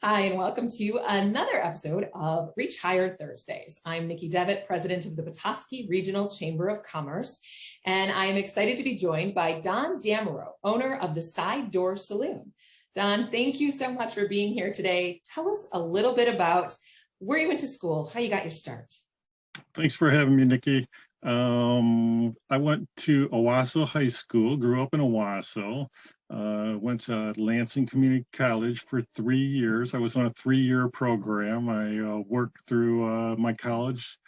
Hi, and welcome to another episode of Reach Higher Thursdays. I'm Nikki Devitt, president of the Petoskey Regional Chamber of Commerce, and I am excited to be joined by Don Damerow, owner of the Side Door Saloon. Don, thank you so much for being here today. Tell us a little bit about where you went to school, how you got your start. Thanks for having me, Nikki. I went to Owasso High School, grew up in Owasso. Went to Lansing Community College for 3 years. I was on a 3-year program. I worked through my college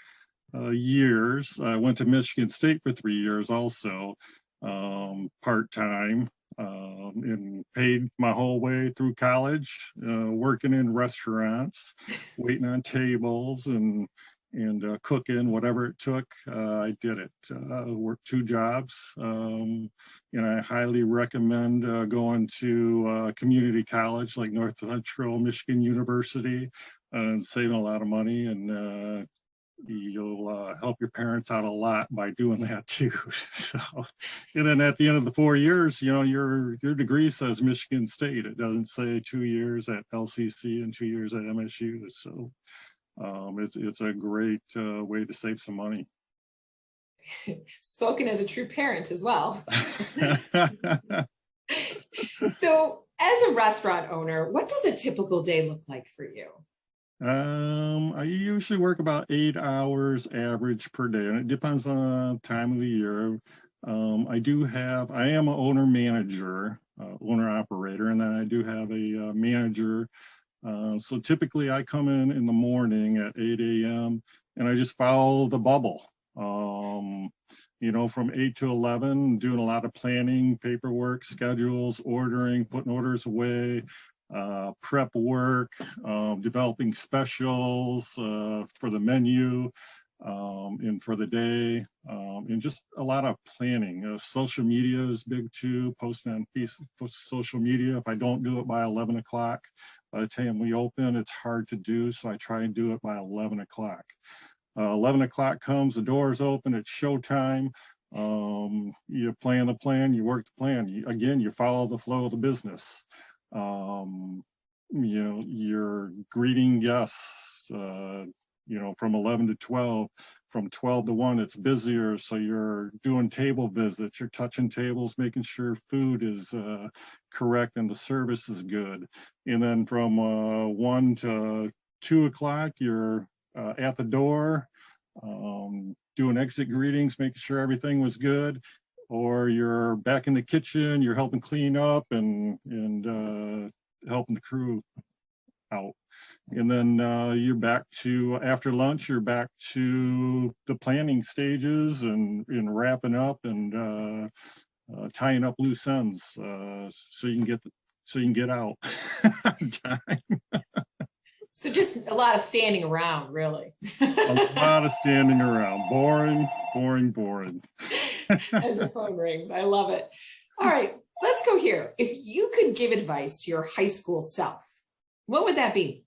years. I went to Michigan State for 3 years also, part-time, and paid my whole way through college, working in restaurants, waiting on tables and cooking, whatever it took. I did it. Worked 2 jobs, and I highly recommend going to community college like North Central Michigan University and saving a lot of money, and you'll help your parents out a lot by doing that too. So, and then at the end of the 4 years, your degree says Michigan State. It doesn't say 2 years at LCC and 2 years at MSU. So it's a great way to save some money. Spoken as a true parent as well. So as a restaurant owner, what does a typical day look like for you? I usually work about 8 hours average per day, and it depends on the time of the year. I am an owner manager, owner operator, and then I do have a manager. So typically I come in the morning at 8 a.m. and I just follow the bubble, from 8 to 11, doing a lot of planning, paperwork, schedules, ordering, putting orders away, prep work, developing specials for the menu and for the day, and just a lot of planning. Social media is big too, posting on social media. If I don't do it by 11 o'clock, by the time we open, it's hard to do, so I try and do it by 11 o'clock. 11 o'clock comes, the doors open, it's showtime. You plan the plan, you work the plan. You follow the flow of the business. You're greeting guests, from 11 to 12. From 12 to 1, it's busier, so you're doing table visits, you're touching tables, making sure food is correct and the service is good. And then from 1 to 2 o'clock, you're at the door, doing exit greetings, making sure everything was good, or you're back in the kitchen, you're helping clean up and helping the crew out. And then you're back to, after lunch, you're back to the planning stages and wrapping up and tying up loose ends, so you can get out on time. So just a lot of standing around, really. A lot of standing around. Boring, boring, boring. As the phone rings. I love it. All right, let's go here. If you could give advice to your high school self, what would that be?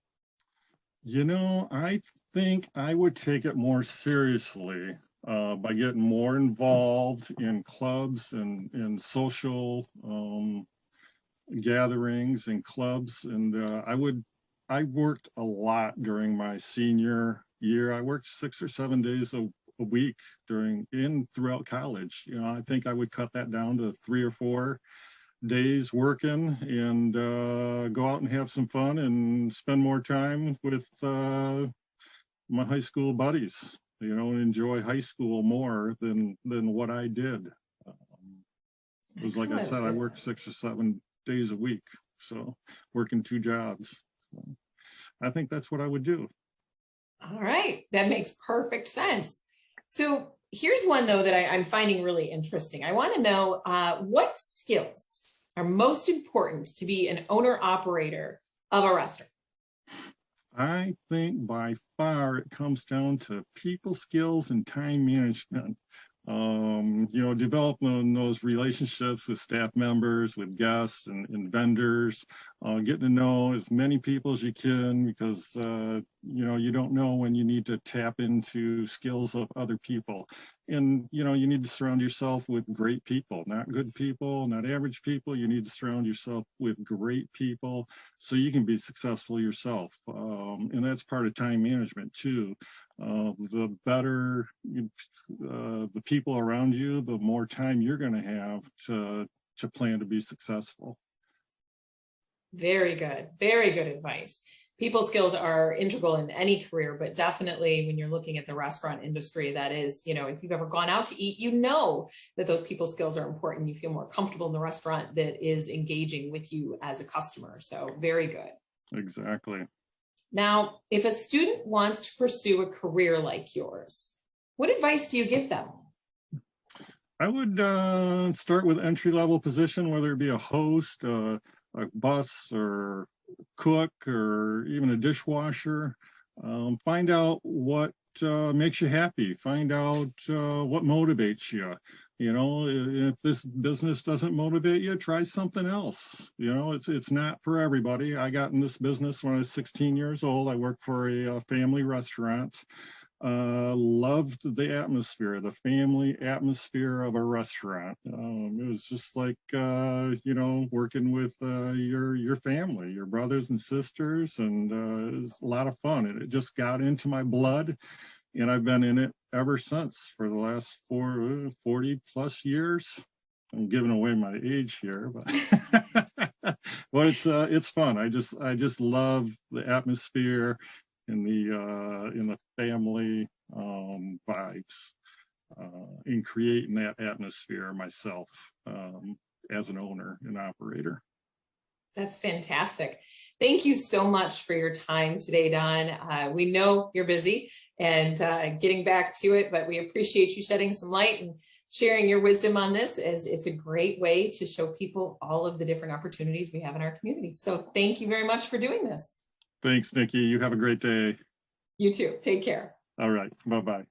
I think I would take it more seriously by getting more involved in clubs and social gatherings and clubs. And I worked a lot during my senior year. I worked 6 or 7 days a week throughout college. I think I would cut that down to 3 or 4 days working and go out and have some fun and spend more time with my high school buddies, and enjoy high school more than what I did. It was like I said, I worked 6 or 7 days a week, so working 2 jobs. So I think that's what I would do. All right, that makes perfect sense. So here's one though that I'm finding really interesting. I want to know what skills are most important to be an owner-operator of a restaurant? I think by far it comes down to people skills and time management. Developing those relationships with staff members, with guests and vendors, getting to know as many people as you can, because you don't know when you need to tap into skills of other people. And you need to surround yourself with great people, not good people, not average people. You need to surround yourself with great people so you can be successful yourself. And that's part of time management too. The better the people around you, the more time you're going to have to plan to be successful. Very good. Very good advice. People skills are integral in any career, but definitely when you're looking at the restaurant industry, that is, if you've ever gone out to eat, that those people skills are important. You feel more comfortable in the restaurant that is engaging with you as a customer. So very good. Exactly. Now, if a student wants to pursue a career like yours, what advice do you give them? I would start with entry-level position, whether it be a host, a bus or cook, or even a dishwasher. Find out what makes you happy. Find out what motivates you. If this business doesn't motivate you, try something else. It's not for everybody. I got in this business when I was 16 years old. I worked for a family restaurant. Loved the atmosphere, the family atmosphere of a restaurant. It was just like working with your family, your brothers and sisters, and it was a lot of fun. And it just got into my blood, and I've been in it ever since for the last 40 plus years. I'm giving away my age here, but but it's fun. I just love the atmosphere in the family vibes, in creating that atmosphere myself, as an owner and operator. That's fantastic. Thank you so much for your time today, Don. We know you're busy and getting back to it, but we appreciate you shedding some light and sharing your wisdom on this, as it's a great way to show people all of the different opportunities we have in our community. So thank you very much for doing this. Thanks, Nikki. You have a great day. You too. Take care. All right. Bye-bye.